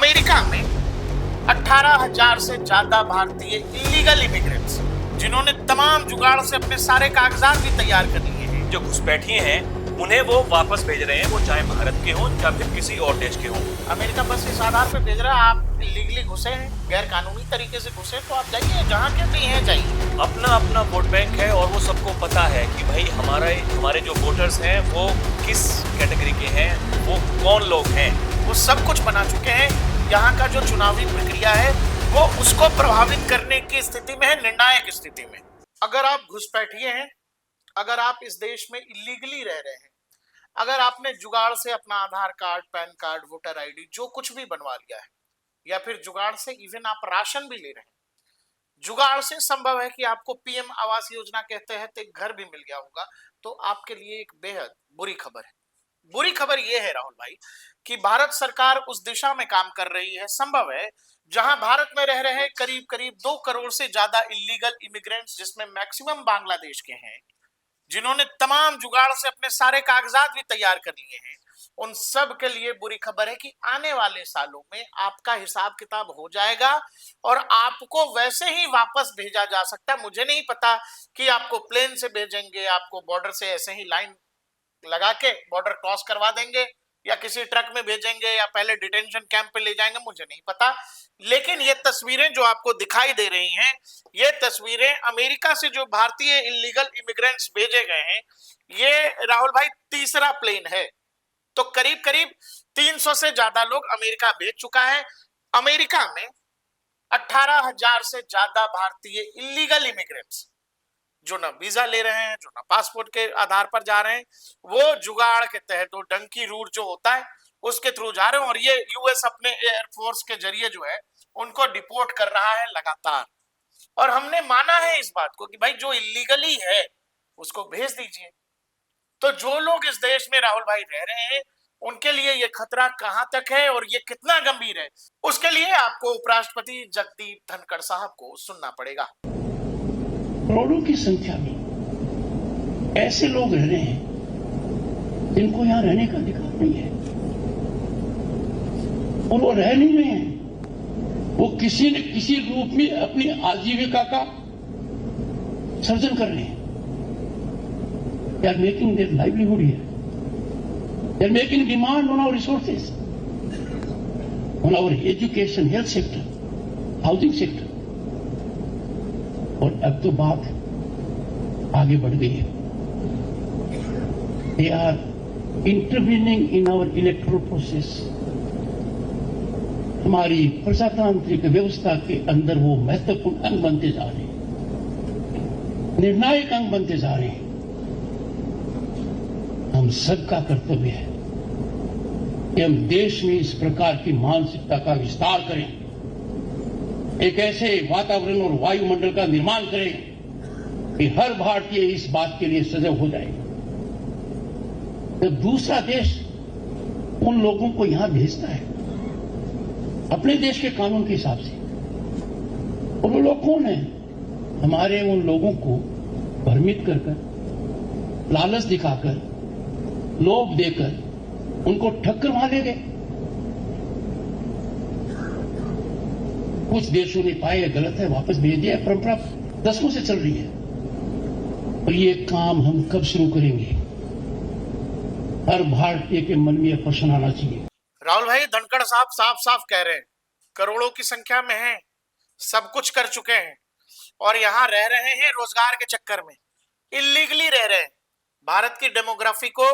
America में 18,000 से ज्यादा भारतीय इलीगल इमिग्रेंट्स जिन्होंने तमाम जुगाड़ से अपने सारे कागजात भी तैयार कर लिए हैं, जो घुसपैठिए हैं उन्हें वो वापस भेज रहे हैं, वो चाहे भारत के हों या फिर किसी और देश के हों। अमेरिका बस इस आधार पर भेज रहा है आप इलीगली घुसे हैं, गैर कानूनी तरीके से घुसे तो आप जाइए, जहाँ के भी हैं जाइए। अपना अपना वोट बैंक है और वो सबको पता है कि भाई हमारे जो वोटर्स हैं वो किस कैटेगरी के हैं, वो कौन लोग हैं, वो सब कुछ बना चुके हैं। यहाँ का जो चुनावी प्रक्रिया है वो उसको प्रभावित करने की स्थिति में है, निर्णायक स्थिति में। अगर आप घुसपैठिए हैं, अगर आप इस देश में इलीगली रह रहे हैं, अगर आपने जुगाड़ से अपना Aadhaar card, PAN card, voter ID जो कुछ भी बनवा लिया है, या फिर जुगाड़ से इवन आप राशन भी ले रहे हैं, जुगाड़ से संभव है कि आपको पीएम आवास योजना के तहत एक घर भी मिल गया होगा, तो आपके लिए एक बेहद बुरी खबर है। बुरी खबर यह है राहुल भाई कि भारत सरकार उस दिशा में काम कर रही है, संभव है, जहां भारत में रह रहे करीब करीब 2 करोड़ से ज्यादा इलीगल इमिग्रेंट्स, जिसमें मैक्सिमम बांग्लादेश के हैं, जिन्होंने तमाम जुगाड़ से अपने सारे कागजात भी तैयार कर लिए हैं, उन सब के लिए बुरी खबर है कि आने वाले सालों में आपका हिसाब किताब हो जाएगा और आपको वैसे ही वापस भेजा जा सकता है। मुझे नहीं पता कि आपको प्लेन से भेजेंगे, आपको बॉर्डर से ऐसे ही लाइन लगा के बॉर्डर क्रॉस करवा देंगे, या किसी ट्रक में भेजेंगे, या पहले डिटेंशन कैंप पे ले जाएंगे, मुझे नहीं पता। लेकिन ये तस्वीरें जो आपको दिखाई दे रही हैं, ये तस्वीरें अमेरिका से जो भारतीय इलीगल इमिग्रेंट्स भेजे गए हैं, ये राहुल भाई तीसरा प्लेन है। तो करीब करीब 300 से ज्यादा लोग अमेरिका भेज चुका है। अमेरिका में 18,000 से ज्यादा भारतीय इलीगल इमिग्रेंट्स जो ना वीजा ले रहे हैं, जो ना पासपोर्ट के आधार पर जा रहे हैं, वो जुगाड़ के तहत, वो डंकी रूट जो होता है उसके थ्रू जा रहे हैं, और ये यूएस अपने एयरफोर्स के जरिए जो है उनको डिपोर्ट कर रहा है लगातार। और हमने माना है इस बात को कि भाई जो इलीगली है उसको भेज दीजिए। तो जो लोग इस देश में राहुल भाई रह रहे हैं, उनके लिए ये खतरा कहां तक है और ये कितना गंभीर है, उसके लिए आपको उपराष्ट्रपति जगदीप धनखड़ साहब को सुनना पड़ेगा। करोड़ों की संख्या में ऐसे लोग रह रहे हैं जिनको यहां रहने का अधिकार नहीं है, और वो रह नहीं रहे हैं, वो किसी न किसी रूप में अपनी आजीविका का सर्जन कर रहे हैं। They are making their livelihood here. They are making demand on our resources, on our education, health sector, housing sector. और अब तो बात आगे बढ़ गई है। They are intervening in our electoral process. हमारी प्रजातांत्रिक व्यवस्था के अंदर वो महत्वपूर्ण अंग बनते जा रहे हैं, निर्णायक अंग बनते जा रहे हैं। हम सबका कर्तव्य है कि हम देश में इस प्रकार की मानसिकता का विस्तार करें, एक ऐसे वातावरण और वायुमंडल का निर्माण करें कि हर भारतीय इस बात के लिए सजग हो जाए। जब दूसरा देश उन लोगों को यहां भेजता है अपने देश के कानून के हिसाब से, और वो लोग कौन है? हमारे उन लोगों को भ्रमित कर लालच दिखाकर, लोभ देकर उनको ठक्कर वहां ले गए। कुछ देशों ने पाया गलत है, वापस भेज दिया। परंपरा दशकों से चल रही है, और ये काम हम कब शुरू करेंगे? हर भारतीय के मन में यह प्रश्न आना चाहिए। राहुल भाई धनखड़ साहब साफ साफ कह रहे हैं, करोड़ों की संख्या में हैं, सब कुछ कर चुके हैं और यहाँ रह रहे हैं रोजगार के चक्कर में, इलीगली रह रहे हैं। भारत की डेमोग्राफी को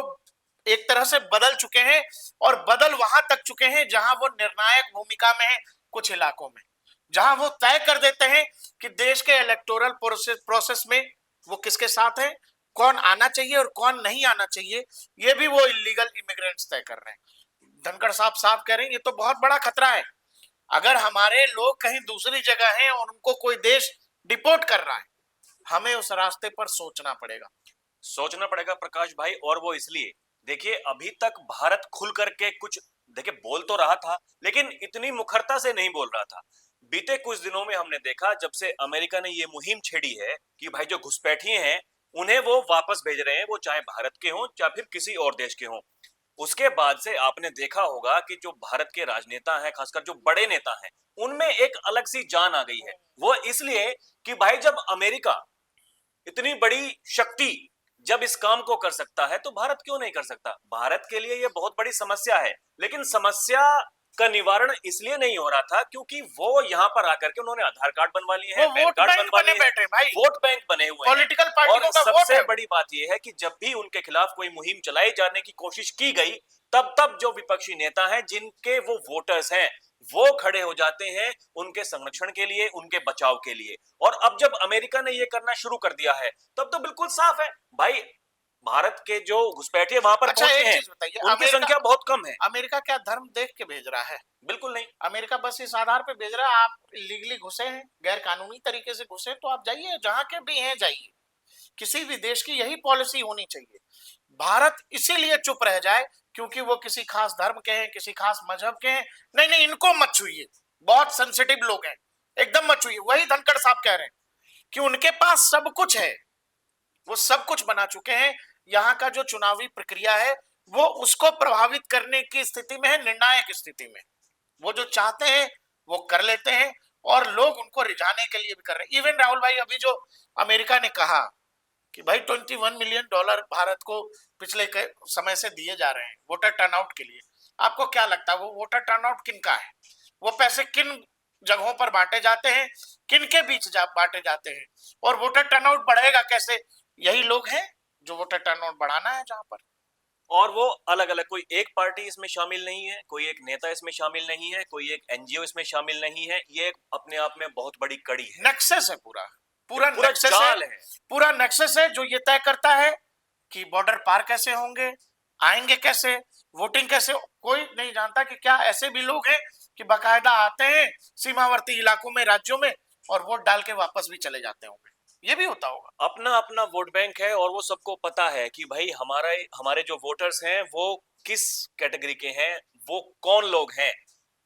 एक तरह से बदल चुके हैं, और बदल वहां तक चुके हैं जहां वो निर्णायक भूमिका में है। कुछ इलाकों में जहां वो तय कर देते हैं कि देश के इलेक्टोरल प्रोसेस में वो किसके साथ है, कौन आना चाहिए और कौन नहीं आना चाहिए, ये भी वो इलीगल इमिग्रेंट्स तय कर रहे हैं। धनखड़ साहब साफ कह रहे हैं ये तो बहुत बड़ा खतरा है। अगर हमारे लोग कहीं दूसरी जगह हैं और उनको कोई देश डिपोर्ट कर रहा है, हमें उस रास्ते पर सोचना पड़ेगा प्रकाश भाई। और वो इसलिए, देखिए अभी तक भारत खुल करके कुछ देखिए बोल तो रहा था, लेकिन इतनी मुखरता से नहीं बोल रहा था। बीते कुछ दिनों में हमने देखा, जब से अमेरिका ने ये मुहिम छेड़ी है कि भाई जो घुसपैठिए हैं उन्हें वो वापस भेज रहे हैं, वो चाहे भारत के हों या फिर किसी और देश के हों, उसके बाद से आपने देखा होगा कि जो भारत के राजनेता हैं, खासकर जो बड़े नेता हैं, उनमें एक अलग सी जान आ गई है। वो इसलिए कि भाई जब अमेरिका इतनी बड़ी शक्ति जब इस काम को कर सकता है तो भारत क्यों नहीं कर सकता? भारत के लिए ये बहुत बड़ी समस्या है, लेकिन समस्या का निवारण इसलिए नहीं हो रहा था क्योंकि वो यहाँ पर आकर के उन्होंने आधार कार्ड बनवा लिए वो हैं, पैन वोट कार्ड बैंक बनवा बने लिए हैं, बैठे भाई, वोट बैंक बने हुए हैं। पॉलिटिकल पार्टियों और का वोट सबसे है। बड़ी बात यह है कि जब भी उनके खिलाफ कोई मुहिम चलाई जाने की कोशिश की गई, तब जो विपक्षी नेता हैं, जिनके वो वोटर्स हैं, वो खड़े हो जाते हैं उनके संरक्षण के लिए, उनके बचाव के लिए। और अब जब अमेरिका ने ये करना शुरू कर दिया है, तब तो बिल्कुल साफ है भाई, भारत के जो घुसपैठिए वहां पर अच्छा पहुंचे एक हैं, चीज बताइए, उनकी संख्या बहुत कम है। अमेरिका क्या धर्म देख के भेज रहा है? बिल्कुल नहीं। अमेरिका बस इस आधार पे भेज रहा है, आप लीगली घुसे हैं, गैर कानूनी तरीके से घुसे, तो आप जाइए, जहां के भी हैं जाइए। किसी भी देश की यही पॉलिसी होनी चाहिए। भारत इसीलिए चुप रह जाए क्योंकि वो किसी खास धर्म के हैं, किसी खास मजहब के हैं। नहीं नहीं, इनको मत छुइए, बहुत सेंसिटिव लोग हैं, एकदम मत छुइए। वही धनखड़ साहब कह रहे हैं कि उनके पास सब कुछ है, वो सब कुछ बना चुके हैं। यहाँ का जो चुनावी प्रक्रिया है वो उसको प्रभावित करने की स्थिति में है, निर्णायक स्थिति में। वो जो चाहते हैं वो कर लेते हैं और लोग उनको रिझाने के लिए भी कर रहे हैं। इवन राहुल भाई, अभी जो अमेरिका ने कहा कि भाई $21 मिलियन भारत को पिछले समय से दिए जा रहे हैं वोटर टर्नआउट के लिए, आपको क्या लगता है वो वोटर टर्नआउट किनका है? वो पैसे किन जगहों पर बांटे जाते हैं, किन के बीच बांटे जाते हैं, और वोटर टर्नआउट बढ़ेगा कैसे? यही लोग हैं जो वोटर टर्नआउट बढ़ाना है जहां पर। और वो अलग अलग, कोई एक पार्टी इसमें शामिल नहीं है, कोई एक नेता इसमें शामिल नहीं है, कोई एक एनजीओ इसमें शामिल नहीं है। ये अपने आप में बहुत बड़ी कड़ी है, नेक्सस है, पूरा पूरा पूरा नेक्सस जाल है, है। पूरा नेक्सस है जो ये तय करता है कि बॉर्डर पार कैसे होंगे, आएंगे कैसे, वोटिंग कैसे। कोई नहीं जानता कि क्या ऐसे भी लोग हैं कि बाकायदा आते हैं सीमावर्ती इलाकों में, राज्यों में, और वोट डाल के वापस भी चले जाते होंगे। ये भी होता होगा। अपना अपना वोट बैंक है और वो सबको पता है कि भाई हमारे जो वोटर्स हैं वो किस कैटेगरी के हैं, वो कौन लोग हैं।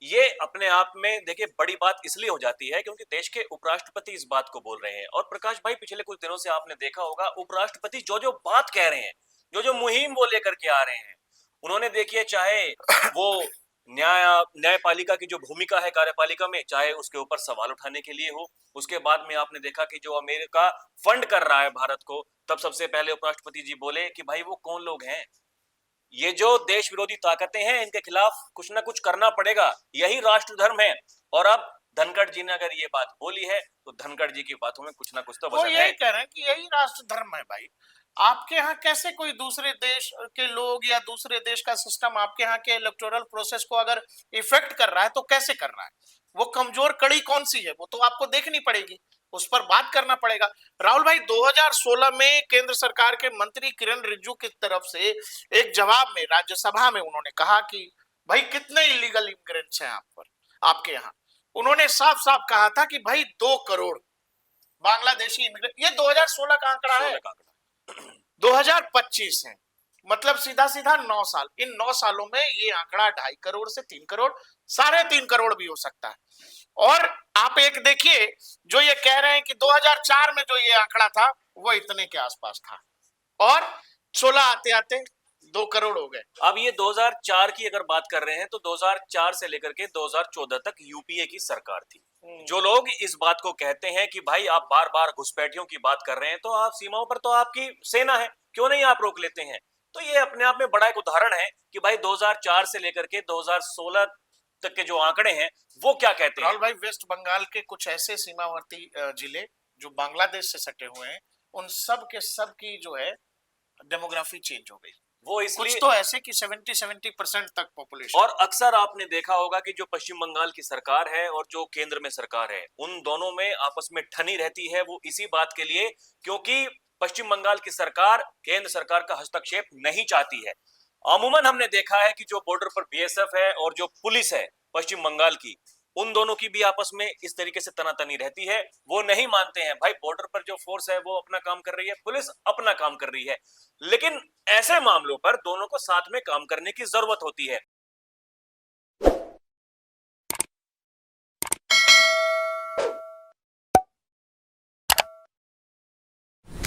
ये अपने आप में देखिए बड़ी बात इसलिए हो जाती है क्योंकि देश के उपराष्ट्रपति इस बात को बोल रहे हैं। और प्रकाश भाई, पिछले कुछ दिनों से आपने देखा होगा उपराष्ट्रपति जो जो बात कह रहे हैं, जो जो मुहिम वो लेकर के आ रहे हैं, उन्होंने देखिए चाहे वो न्यायपालिका की जो भूमिका है कार्यपालिका में, चाहे उसके ऊपर सवाल उठाने के लिए हो। उसके बाद में आपने देखा कि जो अमेरिका फंड कर रहा है भारत को, तब सबसे पहले उपराष्ट्रपति जी बोले कि भाई वो कौन लोग हैं, ये जो देश विरोधी ताकतें हैं, इनके खिलाफ कुछ ना कुछ करना पड़ेगा, यही राष्ट्र धर्म है। और अब धनखड़ जी ने अगर ये बात बोली है तो धनखड़ जी की बातों में कुछ ना कुछ तो वो वजन यही है। कह रहे हैं कि यही राष्ट्र धर्म है भाई। आपके यहाँ कैसे कोई दूसरे देश के लोग या दूसरे देश का सिस्टम आपके यहाँ के इलेक्टोरल प्रोसेस को अगर इफेक्ट कर रहा है तो कैसे कर रहा है? वो कमजोर कड़ी कौन सी है, वो तो आपको देखनी पड़ेगी, उस पर बात करना पड़ेगा। राहुल भाई, 2016 में केंद्र सरकार के मंत्री किरण रिजिजू की तरफ से एक जवाब में राज्यसभा में उन्होंने कहा कि भाई कितने इलीगल इमिग्रेंट्स हैं आप पर, आपके यहाँ। उन्होंने साफ साफ कहा था कि भाई 2 करोड़ बांग्लादेशी इमिग्रेंट। ये 2016 का आंकड़ा है, 16 का आंकड़ा। 2025 है, मतलब सीधा सीधा 9 साल। इन 9 सालों में ये आंकड़ा 2.5 करोड़ से 3 करोड़, 3.5 करोड़ भी हो सकता है। और आप एक देखिए, जो ये कह रहे हैं कि 2004 में जो ये आंकड़ा था वो इतने के आसपास था, और 16 आते आते 2 करोड़ हो गए। अब ये 2004 की अगर बात कर रहे हैं तो 2004 से लेकर के 2014 तक यूपीए की सरकार थी। जो लोग इस बात को कहते हैं कि भाई आप बार बार घुसपैठियों की बात कर रहे हैं, तो आप सीमाओं पर तो आपकी सेना है, क्यों नहीं आप रोक लेते हैं? तो ये अपने आप में बड़ा एक उदाहरण है कि भाई 2004 से लेकर के 2016 तक के जो आंकड़े हैं वो क्या कहते हैं। राहुल भाई, वेस्ट बंगाल के कुछ ऐसे सीमावर्ती जिले जो बांग्लादेश से सटे हुए हैं, उन सब के सब की जो है डेमोग्राफी चेंज हो गई। वो कुछ इसलिए तो ऐसे कि 70% तक पॉपुलेशन। और अक्सर आपने देखा होगा कि जो पश्चिम बंगाल की सरकार है और जो केंद्र में सरकार है, उन दोनों में आपस में ठनी रहती है, वो इसी बात के लिए क्योंकि पश्चिम बंगाल की सरकार केंद्र सरकार का हस्तक्षेप नहीं चाहती है। अमूमन हमने देखा है कि जो बॉर्डर पर बीएसएफ है और जो पुलिस है पश्चिम बंगाल की, उन दोनों की भी आपस में इस तरीके से तनातनी रहती है। वो नहीं मानते हैं भाई, बॉर्डर पर जो फोर्स है वो अपना काम कर रही है, पुलिस अपना काम कर रही है, लेकिन ऐसे मामलों पर दोनों को साथ में काम करने की जरूरत होती है।